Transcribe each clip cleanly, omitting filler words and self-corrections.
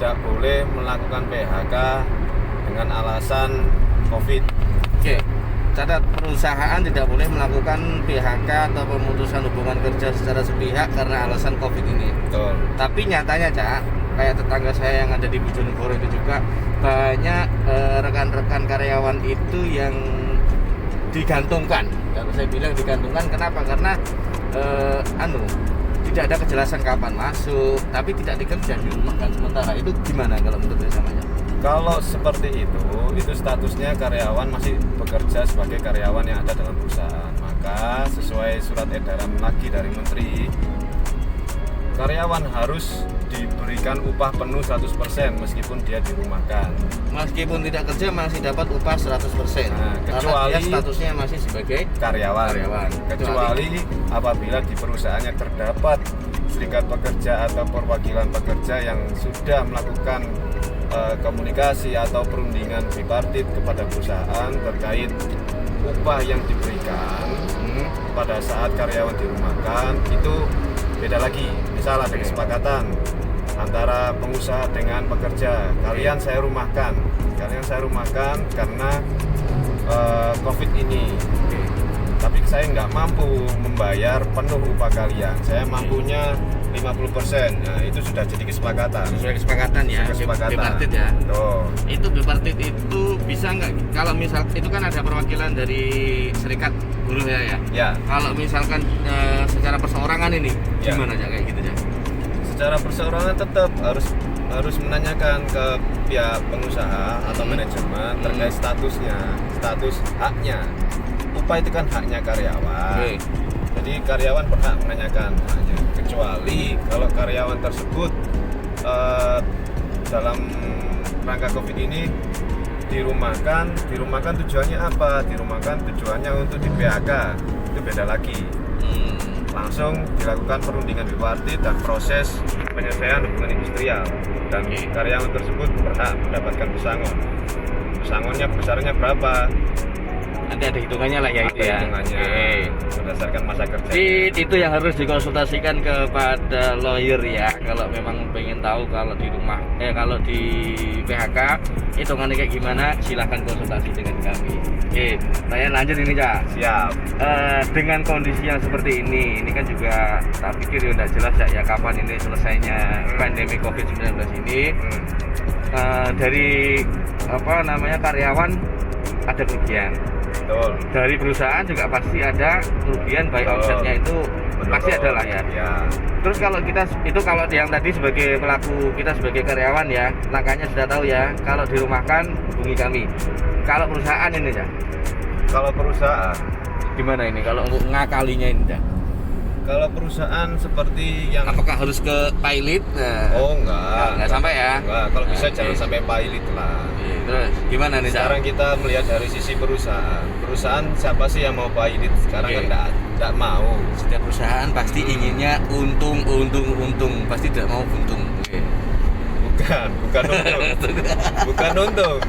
tidak boleh melakukan PHK dengan alasan COVID. Oke, catat, perusahaan tidak boleh melakukan PHK atau pemutusan hubungan kerja secara sepihak karena alasan COVID ini. Betul. Tapi nyatanya, Cak, kayak tetangga saya yang ada di Bojonegoro itu juga banyak rekan-rekan karyawan itu yang digantungkan. Kalau saya bilang digantungkan, kenapa? Karena tidak ada kejelasan kapan masuk, tapi tidak dikerja, dirumahkan sementara. Itu gimana kalau menurut saya namanya? Kalau seperti itu statusnya karyawan masih bekerja sebagai karyawan yang ada dalam perusahaan. Maka sesuai surat edaran lagi dari Menteri, karyawan harus diberikan upah penuh 100% meskipun dia dirumahkan. Meskipun tidak kerja masih dapat upah 100%. Nah, kecuali dia statusnya masih sebagai karyawan. Kecuali apabila di perusahaannya terdapat serikat pekerja atau perwakilan pekerja yang sudah melakukan komunikasi atau perundingan tripartit kepada perusahaan terkait upah yang diberikan pada saat karyawan dirumahkan, itu beda lagi. Misal ada kesepakatan antara pengusaha dengan pekerja, kalian saya rumahkan karena COVID ini, tapi saya nggak mampu membayar penuh upah kalian, saya mampunya 50%. Nah, itu sudah jadi kesepakatan. Sesuai kesepakatan ya. Bipartit ya. Tuh. Itu bipartit itu bisa nggak, kalau misal itu kan ada perwakilan dari serikat buruh ya. Ya. Kalau misalkan secara perseorangan ini gimana aja kayak gitu ya? Secara perseorangan tetap harus menanyakan ke pihak pengusaha atau manajemen terkait status haknya. Upah itu kan haknya karyawan. Jadi karyawan berhak menanyakan haknya, kecuali kalau karyawan tersebut dalam rangka COVID ini dirumahkan tujuannya apa? Dirumahkan tujuannya untuk di PHK, itu beda lagi. Langsung dilakukan perundingan bipartit dan proses penyelesaian hubungan industrial, dan karyawan tersebut berhak mendapatkan pesangon. Pesangonnya besarnya berapa? Nanti ada hitungannya lah ya, itu ya. Hitungannya berdasarkan masa kerja. Itu yang harus dikonsultasikan kepada lawyer ya. Kalau memang pengen tahu kalau di rumah kalau di PHK hitungannya kayak gimana, silahkan konsultasi dengan kami. Oke, saya lanjut ini, Cak. Siap. Dengan kondisi yang seperti ini kan juga tak pikir udah jelas ya kapan ini selesainya pandemi COVID-19 ini. Dari karyawan ada kerugian. Betul. Dari perusahaan juga pasti ada kerugian, baik omsetnya itu pasti ada lah ya. Terus kalau kalau yang tadi sebagai pelaku, kita sebagai karyawan ya, langkahnya sudah tahu ya. Kalau dirumahkan hubungi kami. Kalau perusahaan ini ya. Kalau perusahaan gimana ini kalau untuk ngakalinya ini ya? Kalau perusahaan seperti yang apakah harus ke pilot? Oh enggak sampai ya. Enggak, kalau bisa jangan sampai pilot lah. Terus gimana nih? Sekarang kita melihat dari sisi perusahaan. Perusahaan siapa sih yang mau pilot? Sekarang kan enggak mau. Setiap perusahaan pasti inginnya untung, pasti tidak mau untung. Bukan untung. Bukan untung.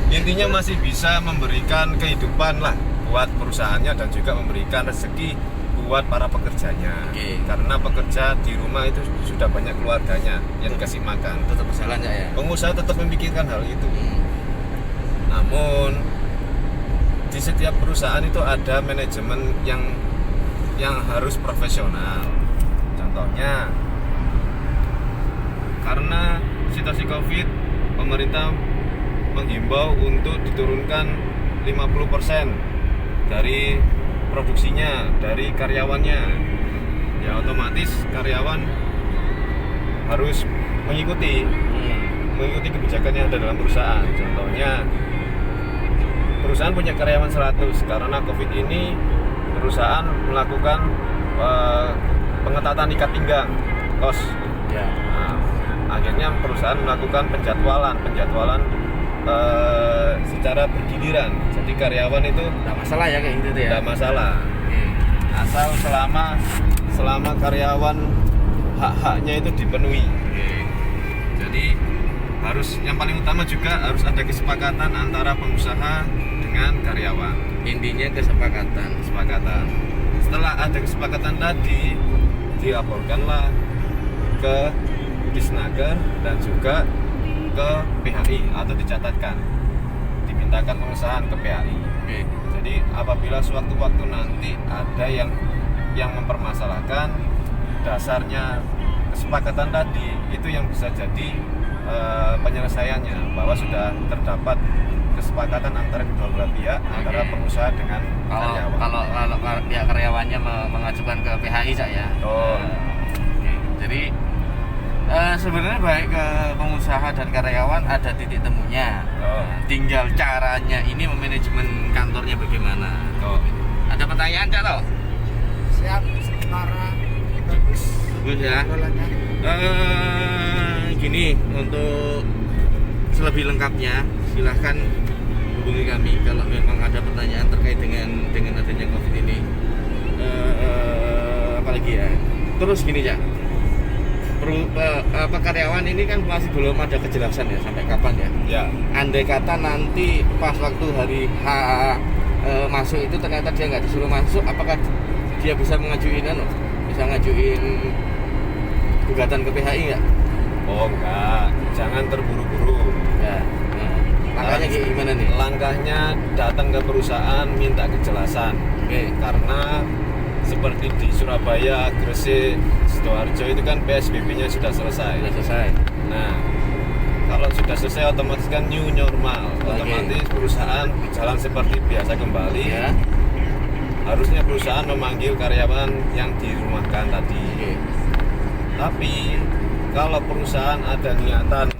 Intinya masih bisa memberikan kehidupan lah buat perusahaannya dan juga memberikan rezeki buat para pekerjanya. Karena pekerja di rumah itu sudah banyak keluarganya yang dikasih makan. Tetap berjalannya ya. Pengusaha tetap memikirkan hal itu. Namun di setiap perusahaan itu ada manajemen yang harus profesional. Contohnya, karena situasi COVID, pemerintah menghimbau untuk diturunkan 50% dari produksinya, dari karyawannya. Ya otomatis karyawan harus mengikuti kebijakan yang ada dalam perusahaan. Contohnya, perusahaan punya karyawan 100, karena COVID ini perusahaan melakukan pengetatan ikat pinggang kos. Nah, akhirnya perusahaan melakukan penjadwalan secara bergiliran. Jadi karyawan itu nggak masalah ya kayak gitu ya. Nggak masalah. Asal selama karyawan hak-haknya itu dipenuhi. Jadi yang paling utama juga harus ada kesepakatan antara pengusaha dengan karyawan. Intinya kesepakatan. Setelah ada kesepakatan tadi, dilaporkanlah ke Disnaker dan juga ke PHI atau dicatatkan, dimintakan pengesahan ke PHI. Oke. Jadi apabila sewaktu-waktu nanti ada yang mempermasalahkan dasarnya kesepakatan tadi, itu yang bisa jadi penyelesaiannya, bahwa sudah terdapat kesepakatan antara kedua belah pihak, antara pengusaha dengan karyawan. Kalau pihak karyawannya mengajukan ke PHI Cak ya. Oh. Oke. Jadi sebenarnya baik ke pengusaha dan karyawan ada titik temunya. Oh. Tinggal caranya ini manajemen kantornya bagaimana. Oh. Ada pertanyaan Cak toh? Siap, sementara bagus Bagus ya. bolanya. Gini, untuk selebih lengkapnya silahkan hubungi kami kalau memang ada pertanyaan terkait dengan adanya COVID ini. Apalagi ya. Terus gini ya. Karyawan ini kan masih belum ada kejelasan ya sampai kapan ya. Ya. Andai kata nanti pas waktu hari H masuk itu ternyata dia nggak disuruh masuk, apakah dia bisa mengajuin bisa ngajuin gugatan ke PHI nggak? Oh enggak, jangan terburu-buru. Ya. Langkahnya gimana nih? Langkahnya datang ke perusahaan minta kejelasan. Oke. Karena seperti di Surabaya, Gresik, Sidoarjo itu kan PSBB-nya sudah selesai. Sudah selesai. Nah, kalau sudah selesai otomatis kan new normal. Otomatis perusahaan berjalan seperti biasa kembali. Ya. Harusnya perusahaan memanggil karyawan yang dirumahkan tadi. Oke. Tapi kalau perusahaan ada niatan,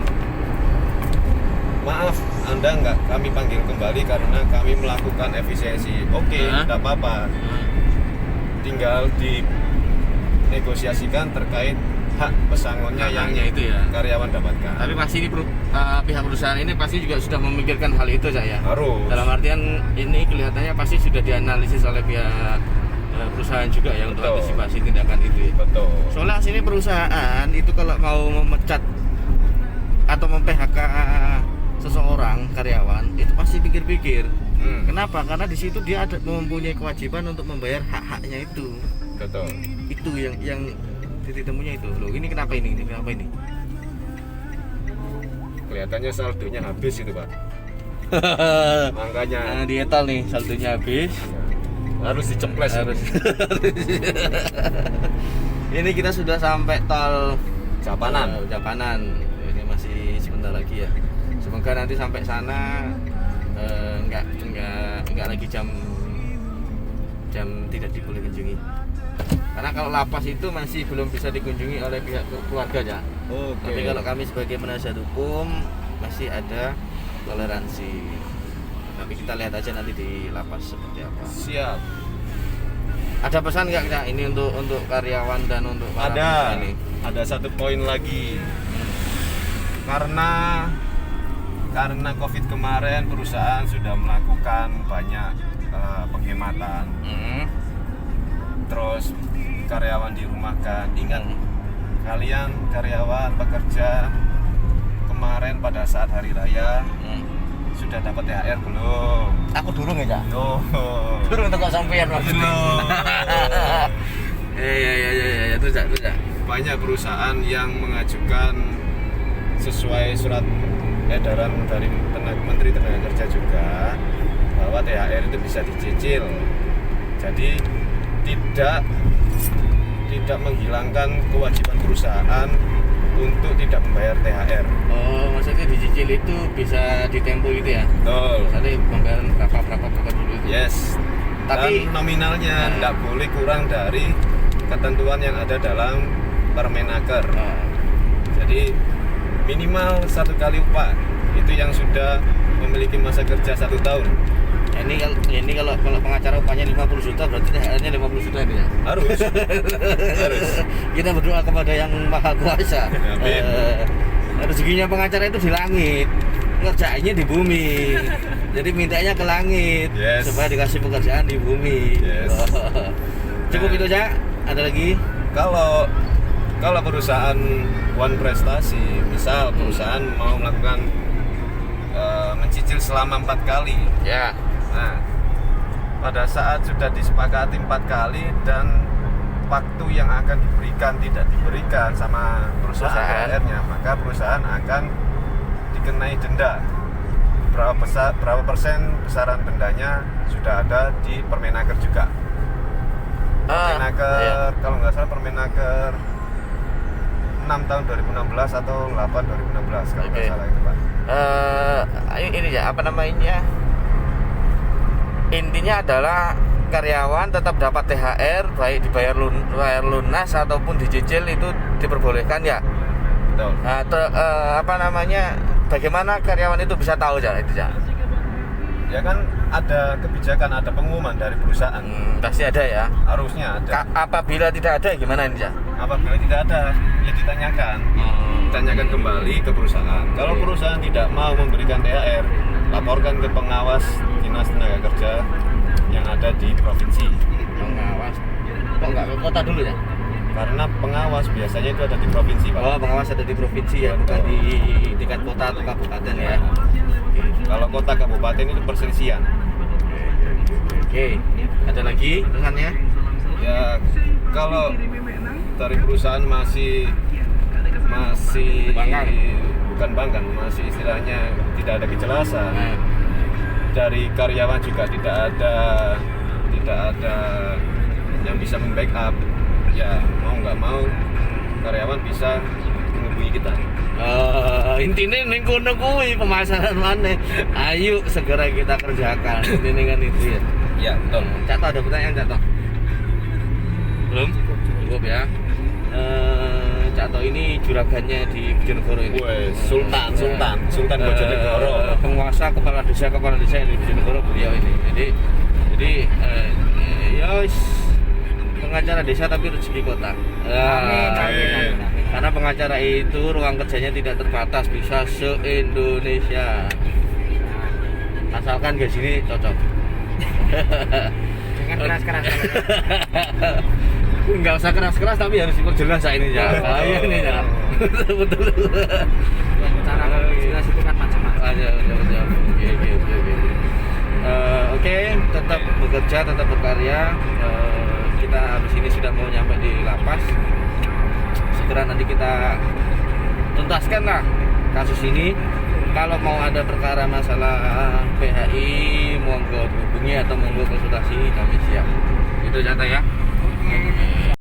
maaf, Anda nggak kami panggil kembali karena kami melakukan efisiensi. Oke, tidak apa-apa. Tinggal dinegosiasikan terkait hak pesangonnya yang itu ya. karyawan dapatkan. Tapi pasti ini pihak perusahaan ini pasti juga sudah memikirkan hal itu ya. Harus. Dalam artian ini kelihatannya pasti sudah dianalisis oleh pihak perusahaan juga ya untuk Betul. antisipasi tindakan itu ya. Betul. Soalnya sini perusahaan itu kalau mau memecat atau mem-PHK seseorang karyawan itu pasti pikir-pikir. Kenapa? Karena di situ dia ada mempunyai kewajiban untuk membayar hak-haknya itu. Betul. Itu yang titik temunya itu. Loh, ini kenapa ini? Kenapa ini? Kelihatannya saldonya habis itu, Pak. Makanya Nah, di etal nih saldonya habis. harus diceples. Harus. Ini kita sudah sampai tol Japanan. Japanan. Ini masih sebentar lagi ya. Semoga nanti sampai sana enggak lagi jam tidak diboleh kunjungi. Karena kalau lapas itu masih belum bisa dikunjungi oleh pihak keluarga ya. Oke. Tapi kalau kami sebagai penasihat hukum masih ada toleransi. Tapi kita lihat aja nanti di lapas seperti apa. Siap. Ada pesan nggak Kak ini untuk karyawan dan untuk para pengusaha ini? Ada satu poin lagi. Karena COVID kemarin perusahaan sudah melakukan banyak penghematan. Terus karyawan dirumahkan. Ingat, kalian karyawan pekerja kemarin pada saat hari raya sudah dapat THR belum? Aku durung ya Kak? Oh. Durung untuk sampean maksudnya. Ya, terus Kak. Banyak perusahaan yang mengajukan sesuai surat edaran dari Menteri Tenaga Kerja juga bahwa THR itu bisa dicicil. Jadi tidak menghilangkan kewajiban perusahaan untuk tidak membayar THR. Oh, maksudnya dicicil itu bisa ditempo gitu ya? Betul. Misalnya pembayaran berapa dulu itu. Yes. Tapi dan nominalnya tidak boleh kurang dari ketentuan yang ada dalam Permenaker. Jadi minimal 1 kali upah itu yang sudah memiliki masa kerja 1 tahun. Ini kalau pengacara upahnya 50 juta berarti THR-nya 50 juta itu ya? Harus. Harus. Kita berdoa kepada yang Maha Kuasa. Amin. Rezekinya pengacara itu di langit, ngerjainnya di bumi. Jadi mintanya ke langit, Yes. supaya dikasih pekerjaan di bumi. Yes. Cukup itu aja. Ada lagi? Kalau perusahaan One Prestasi, misal perusahaan mau melakukan mencicil selama 4 kali. Ya. Nah, pada saat sudah disepakati 4 kali dan waktu yang akan tidak diberikan sama perusahaan Perusahaan. THR-nya, maka perusahaan akan dikenai denda. Berapa persen besaran dendanya sudah ada di Permenaker juga. Permenaker, iya. kalau nggak salah Permenaker 6 tahun 2016 atau 8 2016 kalau nggak Oke. salah itu Pak. Ini ya, apa namanya? Intinya adalah karyawan tetap dapat THR, baik dibayar bayar lunas ataupun dicicil, itu diperbolehkan ya. Betul. Nah, apa namanya? Bagaimana karyawan itu bisa tahu ya itu ya? Ya kan ada kebijakan, ada pengumuman dari perusahaan. Pasti ada ya. Harusnya ada. Apabila tidak ada gimana ini ya? Apabila tidak ada, ya ditanyakan kembali ke perusahaan. Kalau perusahaan tidak mau memberikan THR, laporkan ke pengawas Dinas Tenaga Kerja yang ada di provinsi. Pengawas. Kok nggak ke kota dulu ya? Karena pengawas biasanya itu ada di provinsi, Pak. Oh, pengawas ada di provinsi ya, bukan di tingkat kota atau kabupaten ya. Kalau kota kabupaten itu perselisihan. Oke. Ada lagi pesannya? Ya kalau dari perusahaan masih Bangkang. bukan bangkang, masih istilahnya tidak ada kejelasan. Nah, Dari karyawan juga tidak ada yang bisa membackup. Ya mau nggak mau karyawan bisa menghubungi kita. intinya ning kono kuwi pemasaran mana? Ayo segera kita kerjakan. Ini kan itu ya. Ya betul. Cak Toh, ada pertanyaan Cak Toh? Belum? Cukup ya. Cak Toh ini juragannya di Bojonegoro ini. Sultan Bojonegoro. Penguasa kepala desa yang di Bojonegoro beliau ini. Jadi ya wis, pengacara desa tapi rezeki kota. Amin. Karena pengacara itu ruang kerjanya tidak terbatas, bisa se-Indonesia. Asalkan gaji ini cocok. Jangan keras-keras. Nggak usah keras-keras tapi harus diperjelas saat ini ya. Iya ini ya. Betul. Cara jelas itu kan macam-macam. Betul. Oke. Oke, tetap bekerja, tetap berkarya. Kita habis ini sudah mau nyampe di lapas. Segera nanti kita tuntaskan lah kasus ini. Kalau mau ada perkara masalah PHI, monggo hubungi atau monggo konsultasi, kami siap. Itu nyata ya.